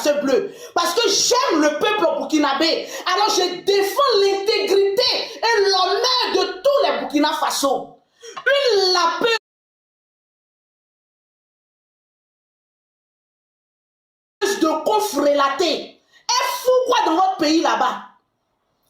t-shirt bleu? Parce que j'aime le peuple burkinabé. Alors je défends l'intégrité et l'honneur de tous les Burkina Faso. Une lapeuse de con frélaté. Elle fout quoi dans votre pays là-bas?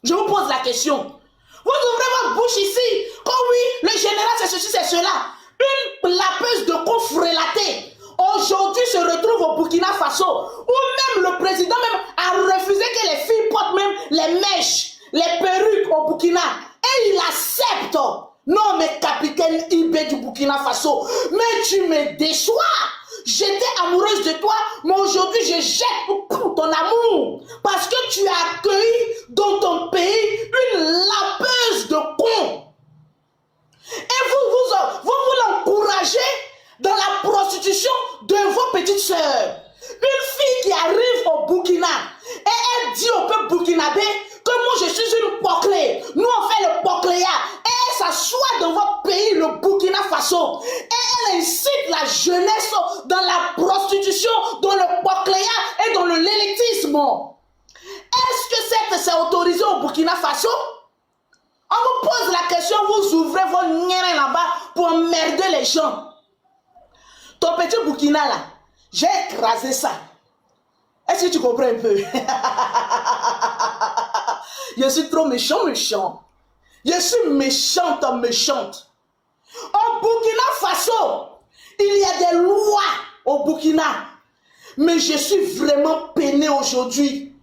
Je vous pose la question. Vous ouvrez votre bouche ici. Oh oui, le général c'est ceci, c'est cela. Une lapeuse de con frélaté. Aujourd'hui se retrouve au Burkina Faso. Où même le président même a refusé que les filles portent même les mèches, les perruques au Burkina. Et il accepte. Non mais capitaine Ibé du Burkina Faso. Mais tu me déçois. J'étais amoureuse de toi, mais aujourd'hui je jette ton amour. Parce que tu as accueilli dans ton pays une lapeuse de con. Et vous l'encouragez dans la prostitution de vos petites sœurs. Une fille qui arrive au Burkina et elle dit au peuple burkinabé que moi je suis une poclée. Nous on fait le pocléa. Et elle s'assoit dans votre pays, le Burkina Faso. Et elle incite la jeunesse dans la prostitution, dans le pocléa et dans l'élitisme. Est-ce que c'est autorisé au Burkina Faso? On vous pose la question, vous ouvrez vos niens là-bas pour emmerder les gens. Ton petit Burkina là, j'ai écrasé ça. Est-ce que tu comprends un peu? Je suis trop méchant. Je suis méchante. Au Burkina Faso, il y a des lois au Burkina. Mais je suis vraiment peiné aujourd'hui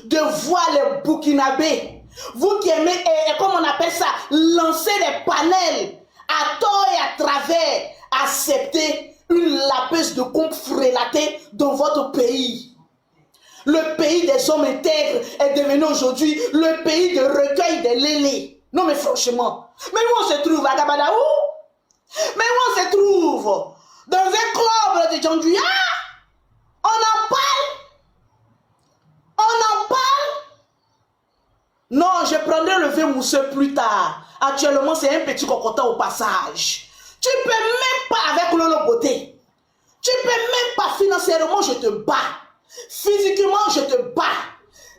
de voir les Burkinabés. Vous qui aimez, comme on appelle ça, lancer des panels à tort et à travers, accepter une lapeuse de con frélaté dans votre pays. Le pays des hommes intègres est devenu aujourd'hui le pays de recueil des lélés. Non mais franchement, mais où on se trouve à Gabadaou? Mais où on se trouve? Dans un club de Djandouya? On en parle? Non, je prendrai le vin mousseux plus tard. Actuellement, c'est un petit cocotin au passage. Tu peux même pas avec Lolo Beauté. Tu peux même pas financièrement, je te bats. Physiquement, je te bats.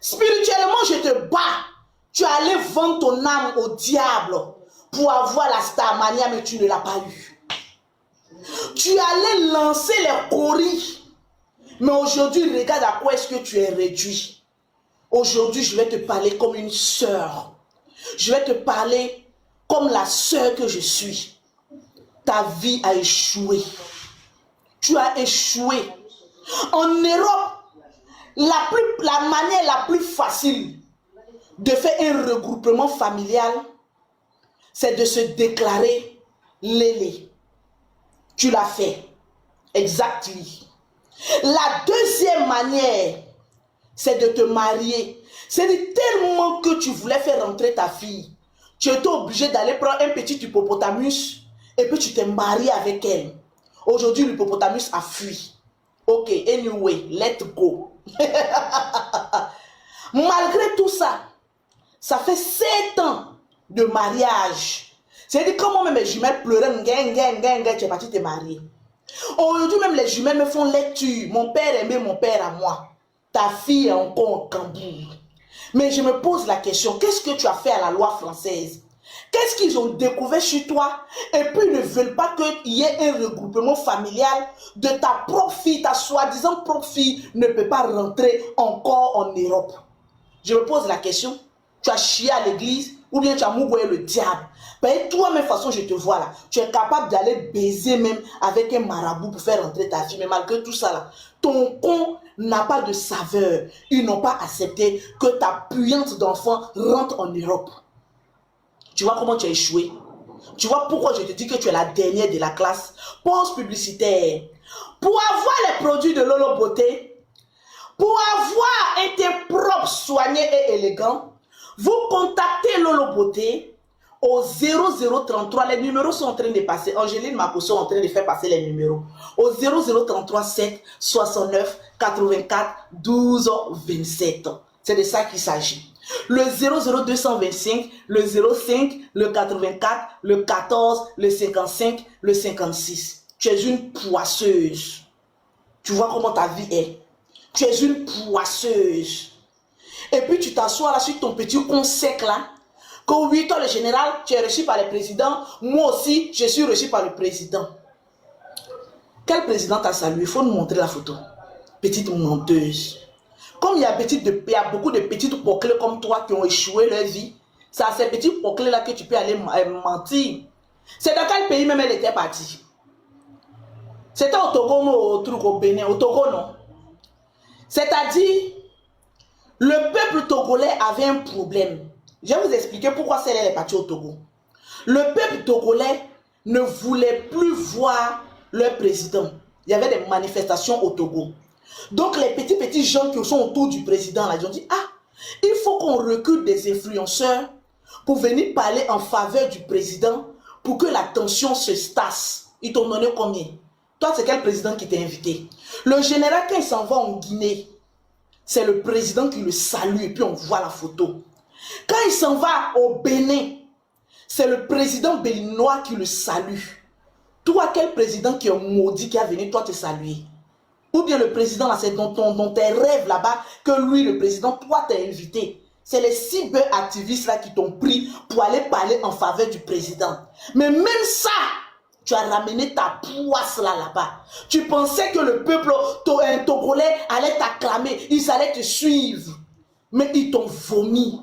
Spirituellement, je te bats. Tu allais vendre ton âme au diable pour avoir la Starmania, mais tu ne l'as pas eu. Tu allais lancer les coris. Mais aujourd'hui, regarde à quoi est-ce que tu es réduit. Aujourd'hui, je vais te parler comme une sœur. Je vais te parler comme la sœur que je suis. Ta vie a échoué. Tu as échoué. En Europe, la manière la plus facile de faire un regroupement familial, c'est de se déclarer lélé. Tu l'as fait. Exactement. La deuxième manière, c'est de te marier. C'est tellement que tu voulais faire rentrer ta fille. Tu étais obligé d'aller prendre un petit hippopotamus et puis tu t'es marié avec elle. Aujourd'hui, l'hippopotamus a fui. Ok, anyway, let go. Malgré tout ça, ça fait 7 ans de mariage. C'est-à-dire, quand moi-même mes jumelles pleuraient, tu es parti te marier. Aujourd'hui, même les jumelles me font lecture. Mon père aimait mon père à moi. Ta fille est encore en Cambourg. Mais je me pose la question, qu'est-ce que tu as fait à la loi française? Qu'est-ce qu'ils ont découvert chez toi? Et puis ils ne veulent pas qu'il y ait un regroupement familial de ta propre fille, ta soi-disant propre fille ne peut pas rentrer encore en Europe. Je me pose la question, tu as chié à l'église ou bien tu as mouillé le diable? Ben, toi, même façon, je te vois là, tu es capable d'aller baiser même avec un marabout pour faire rentrer ta fille. Mais malgré tout ça là, ton con n'a pas de saveur. Ils n'ont pas accepté que ta puante d'enfant rentre en Europe. Tu vois comment tu as échoué? Tu vois pourquoi je te dis que tu es la dernière de la classe? Pause publicitaire. Pour avoir les produits de Lolo Beauté, pour avoir un teint propre, soigné et élégant, vous contactez Lolo Beauté au 0033. Les numéros sont en train de passer. Angéline Makosso est en train de faire passer les numéros. Au 0033 7 69 84 12 27. C'est de ça qu'il s'agit. Le 00225, le 05, le 84, le 14, le 55, le 56. Tu es une poisseuse. Tu vois comment ta vie est. Tu es une poisseuse. Et puis tu t'assois là sur ton petit con sec là. Que oui, toi le général, tu es reçu par le président. Moi aussi, je suis reçu par le président. Quel président t'a salué? Il faut nous montrer la photo. Petite menteuse. Comme il y a beaucoup de petites poclés comme toi qui ont échoué leur vie. C'est à ces petits poclés là que tu peux aller mentir. C'est dans quel pays même elle était partie? C'était au Togo ou au Bénin? Au Togo, non? C'est-à-dire, le peuple togolais avait un problème. Je vais vous expliquer pourquoi celle-là est partie au Togo. Le peuple togolais ne voulait plus voir leur président. Il y avait des manifestations au Togo. Donc les petits gens qui sont autour du président, là, ils ont dit, ah, il faut qu'on recrute des influenceurs pour venir parler en faveur du président pour que la tension se tasse. Ils t'ont donné combien? Toi, c'est quel président qui t'a invité? Le général, quand il s'en va en Guinée, c'est le président qui le salue et puis on voit la photo. Quand il s'en va au Bénin, c'est le président béninois qui le salue. Toi, quel président qui est maudit qui a venu toi te saluer? Ou bien le président, là, c'est dans tes rêves là-bas que lui, le président, toi, t'es invité. C'est les cyber-activistes là qui t'ont pris pour aller parler en faveur du président. Mais même ça, tu as ramené ta poisse là-bas. Tu pensais que le peuple togolais allait t'acclamer, ils allaient te suivre. Mais ils t'ont vomi.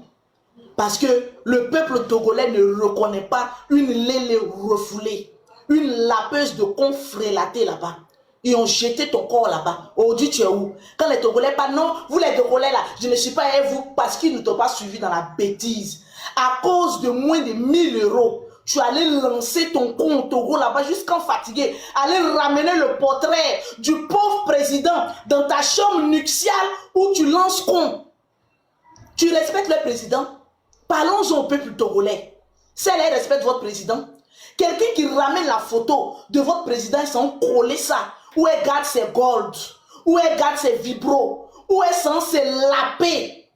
Parce que le peuple togolais ne reconnaît pas une lélé refoulée, une lapeuse de con frélatée là-bas. Ils ont jeté ton corps là-bas. Aujourd'hui, tu es où? Quand les Togolais parlent, non, vous les Togolais là, je ne suis pas avec vous parce qu'ils ne t'ont pas suivi dans la bêtise. À cause de moins de 1000 €, tu allais lancer ton con au Togo là-bas jusqu'en fatigué. Aller ramener le portrait du pauvre président dans ta chambre nuptiale où tu lances con. Tu respectes le président? Parlons-en au peuple togolais. Celle-là respecte votre président. Quelqu'un qui ramène la photo de votre président, ils sont collés ça. Où elle garde ses gold, où elle garde ses vibros, où elle sent ses lapés.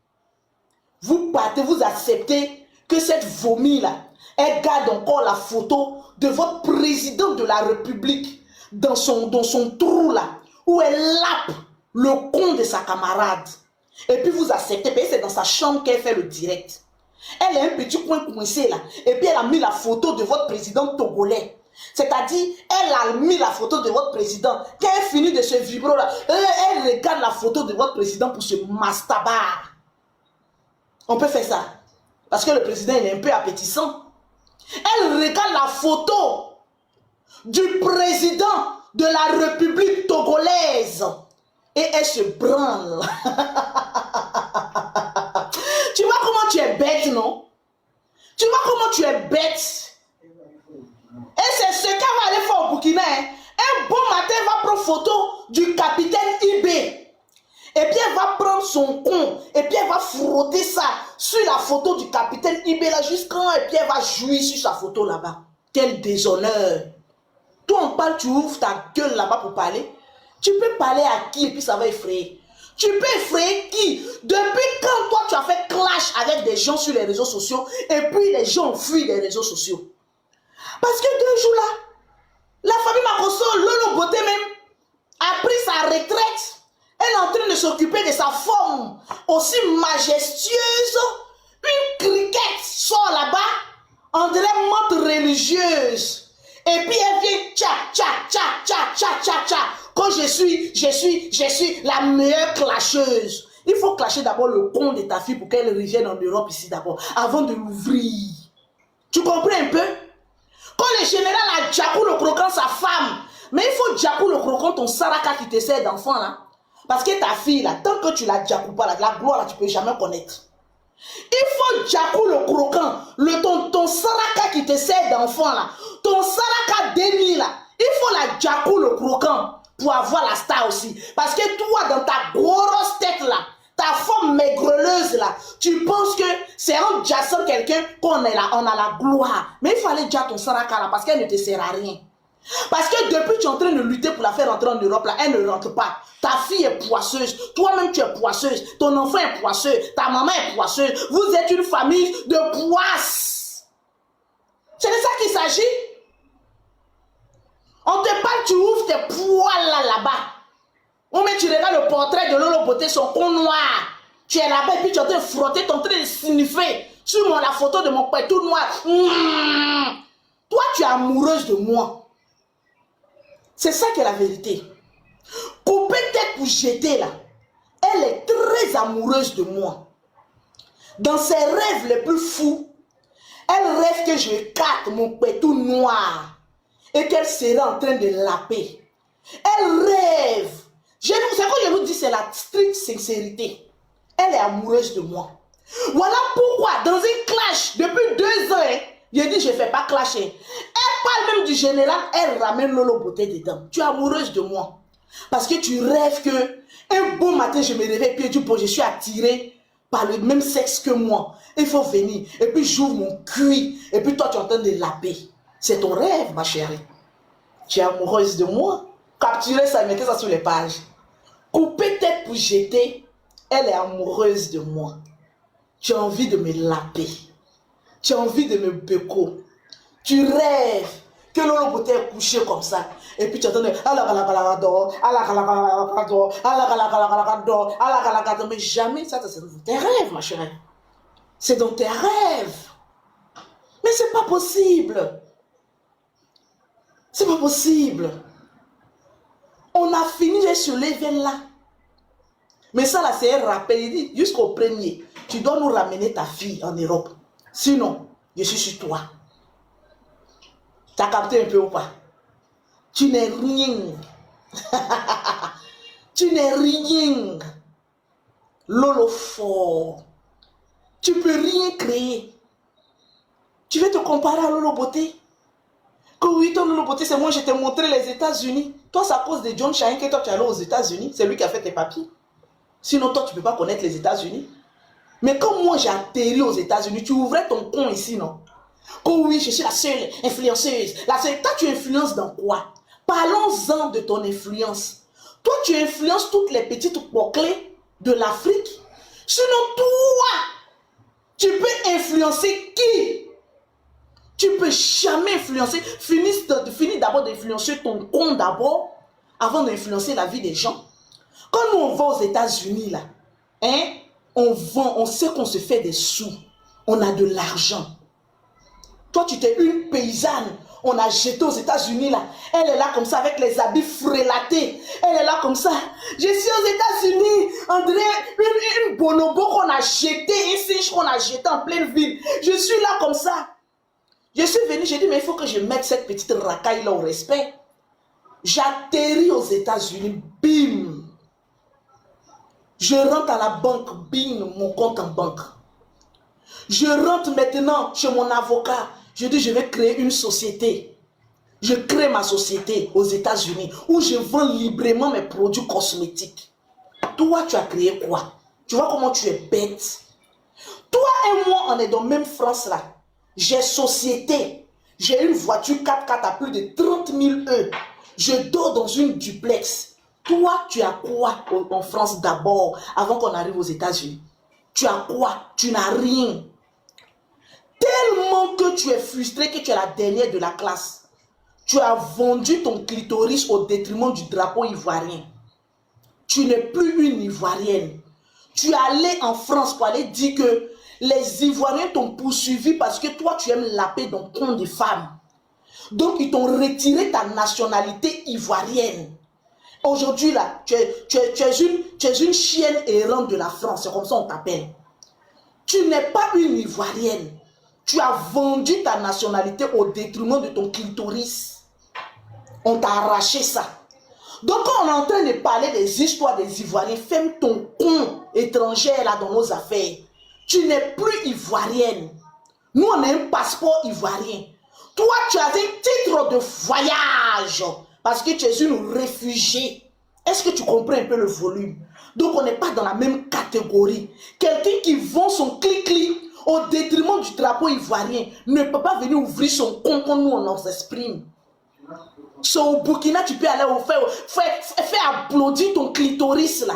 Vous partez, vous acceptez que cette vomi-là, elle garde encore la photo de votre président de la République dans son trou là, où elle lappe le con de sa camarade. Et puis vous acceptez, parce que c'est dans sa chambre qu'elle fait le direct. Elle a un petit coin coincé là, et puis elle a mis la photo de votre président togolais. C'est-à-dire, elle a mis la photo de votre président. Quand elle finit de ce vibro là, elle regarde la photo de votre président pour se masturbar. On peut faire ça. Parce que le président il est un peu appétissant. Elle regarde la photo du président de la République togolaise. Et elle se branle. Tu vois comment tu es bête, non? Tu vois comment tu es bête? Et c'est ce qu'elle va aller faire au Burkina. Hein. Un bon matin, elle va prendre photo du capitaine Ibé. Et puis elle va prendre son con. Et puis elle va frotter ça sur la photo du capitaine Ibé là jusqu'en. Et puis elle va jouir sur sa photo là-bas. Quel déshonneur. Toi on parle, tu ouvres ta gueule là-bas pour parler. Tu peux parler à qui et puis ça va effrayer. Tu peux effrayer qui? Depuis quand toi tu as fait clash avec des gens sur les réseaux sociaux et puis les gens ont fui les réseaux sociaux? Parce que 2 jours là, la famille Makosso, Lolo Beauté même, a pris sa retraite. Elle est en train de s'occuper de sa forme aussi majestueuse. Une criquette sort là-bas, on dirait montre religieuse. Et puis elle vient tcha tcha tcha tcha tcha tcha tcha. Quand je suis la meilleure clasheuse. Il faut clasher d'abord le con de ta fille pour qu'elle revienne en Europe ici d'abord, avant de l'ouvrir. Tu comprends un peu? Quand le général a Djakou le croquant sa femme, mais il faut Djakou le croquant ton saraka qui te sert d'enfant là. Parce que ta fille là, tant que tu la Djakou pas là, la gloire là, tu peux jamais connaître. Il faut Djakou le croquant, ton saraka qui te sert d'enfant là, ton saraka déni là, il faut la Djakou le croquant pour avoir la star aussi. Parce que toi dans ta grosse tête là, ta forme maigreleuse là, tu penses que c'est en jassant quelqu'un qu'on est là, on a la gloire. Mais il fallait déjà ton saraka là parce qu'elle ne te sert à rien. Parce que depuis tu es en train de lutter pour la faire rentrer en Europe là, elle ne rentre pas. Ta fille est poisseuse, toi-même tu es poisseuse, ton enfant est poisseux, ta maman est poisseuse. Vous êtes une famille de poisses. C'est de ça qu'il s'agit. On te parle, tu ouvres tes poils là-bas. Ou mais tu regardes le portrait de Lolo Beauté, son con noir. Tu es là-bas et puis tu es en train de frotter, tu es en train de sniffer sur la photo de mon père tout noir. Toi, tu es amoureuse de moi. C'est ça qui est la vérité. Couper tête pour jeter là. Elle est très amoureuse de moi. Dans ses rêves les plus fous, elle rêve que je carte mon père tout noir et qu'elle sera en train de laper. Elle rêve. C'est quoi je vous dis, c'est la stricte sincérité. Elle est amoureuse de moi. Voilà pourquoi, dans un clash, depuis 2 ans, je dis, je ne fais pas clasher. Elle parle même du général, elle ramène Lolo Beauté dedans. Tu es amoureuse de moi. Parce que tu rêves que un beau matin, je me réveille, puis je suis attirée par le même sexe que moi. Il faut venir. Et puis j'ouvre mon cul. Et puis toi, tu es en train de laper. C'est ton rêve, ma chérie. Tu es amoureuse de moi. Capturez ça, mettez ça sur les pages. Couper tête pour jeter. Elle est amoureuse de moi. Tu as envie de me laper. Tu as envie de me béco. Tu rêves que Lolo Beauté est couché comme ça. Et puis tu entends mais jamais ça, c'est dans tes rêves, ma chérie. C'est dans tes rêves. Mais c'est pas possible. C'est pas possible. On a fini ce level là. Mais ça là, c'est un rappel. Il dit jusqu'au 1er, tu dois nous ramener ta fille en Europe. Sinon, je suis sur toi. T'as capté un peu ou pas? Tu n'es rien. Tu n'es rien. Lolo fort. Tu peux rien créer. Tu veux te comparer à Lolo Beauté? Que oui, ton Lolo Beauté, c'est moi, je t'ai montré les États-Unis. Toi, c'est à cause de John Chayenne que toi, tu es allé aux États-Unis. C'est lui qui a fait tes papiers. Sinon, toi, tu ne peux pas connaître les États-Unis. Mais comme moi, j'ai atterri aux États-Unis, tu ouvrais ton con ici, non? Que oui, je suis la seule influenceuse. La seule. Toi, tu influences dans quoi? Parlons-en de ton influence. Toi, tu influences toutes les petites poclées de l'Afrique. Sinon, toi, tu peux influencer qui? Tu peux jamais influencer. Finis d'abord d'influencer ton con d'abord, avant d'influencer la vie des gens. Quand nous, on va aux États-Unis, là, hein, on vend, on sait qu'on se fait des sous. On a de l'argent. Toi, tu t'es une paysanne. On a jeté aux États-Unis, là. Elle est là comme ça, avec les habits frélatés. Elle est là comme ça. Je suis aux États-Unis. On dirait une bonobo qu'on a jeté, une singe qu'on a jeté en pleine ville. Je suis là comme ça. Je suis venu, j'ai dit, mais il faut que je mette cette petite racaille-là au respect. J'atterris aux États-Unis, bim. Je rentre à la banque, bim, mon compte en banque. Je rentre maintenant chez mon avocat. Je dis, je vais créer une société. Je crée ma société aux États-Unis où je vends librement mes produits cosmétiques. Toi, tu as créé quoi? Tu vois comment tu es bête? Toi et moi, on est dans la même France là. J'ai société. J'ai une voiture 4x4 à plus de 30 000 €. Je dors dans une duplex. Toi, tu as quoi en France d'abord avant qu'on arrive aux États-Unis? Tu as quoi? Tu n'as rien. Tellement que tu es frustré que tu es la dernière de la classe. Tu as vendu ton clitoris au détriment du drapeau ivoirien. Tu n'es plus une Ivoirienne. Tu es allé en France pour aller dire que les Ivoiriens t'ont poursuivi parce que toi, tu aimes laper dans ton compte de femme. Donc, ils t'ont retiré ta nationalité ivoirienne. Aujourd'hui, là, tu es une chienne errante de la France. C'est comme ça qu'on t'appelle. Tu n'es pas une Ivoirienne. Tu as vendu ta nationalité au détriment de ton clitoris. On t'a arraché ça. Donc, quand on est en train de parler des histoires des Ivoiriens, ferme ton con étranger là dans nos affaires. Tu n'es plus Ivoirienne. Nous, on a un passeport ivoirien. Toi, tu as un titre de voyage parce que tu es une réfugiée. Est-ce que tu comprends un peu le volume? Donc, on n'est pas dans la même catégorie. Quelqu'un qui vend son clic-clic au détriment du drapeau ivoirien ne peut pas venir ouvrir son compte quand nous, on s'exprime. Au Burkina, tu peux aller faire applaudir ton clitoris là.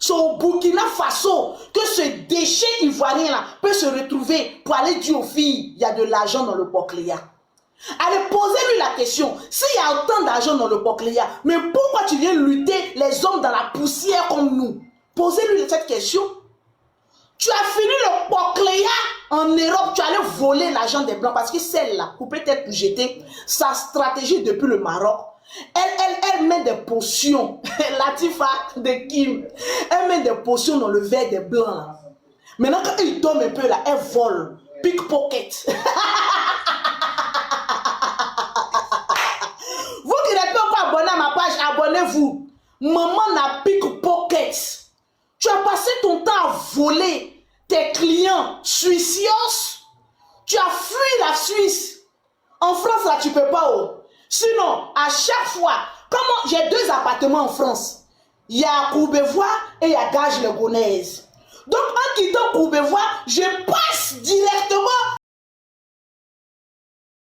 Au Burkina Faso, que ce déchet ivoirien là peut se retrouver pour aller dire aux filles, il y a de l'argent dans le Bocléa. Allez, posez-lui la question. S'il y a autant d'argent dans le Pocléa, mais pourquoi tu viens lutter les hommes dans la poussière comme nous? Posez-lui cette question. Tu as fini le Pocléa en Europe, tu allais voler l'argent des Blancs parce que celle-là, pour peut-être jeter sa stratégie depuis le Maroc, elle met des potions, Latifa de Kim, elle met des potions dans le verre des Blancs. Maintenant, quand il tombe un peu là, elle vole, pickpocket. Vous qui n'êtes pas abonné à ma page, abonnez-vous. Maman n'a pickpocket. Tu as passé ton temps à voler tes clients suicios. Tu as fui la Suisse. En France, là, tu ne peux pas. Oh. Sinon, à chaque fois, comment j'ai 2 appartements en France. Il y a Courbevoie et il y a Gage-le-Gonnaise. Donc, en quittant Courbevoie, je passe directement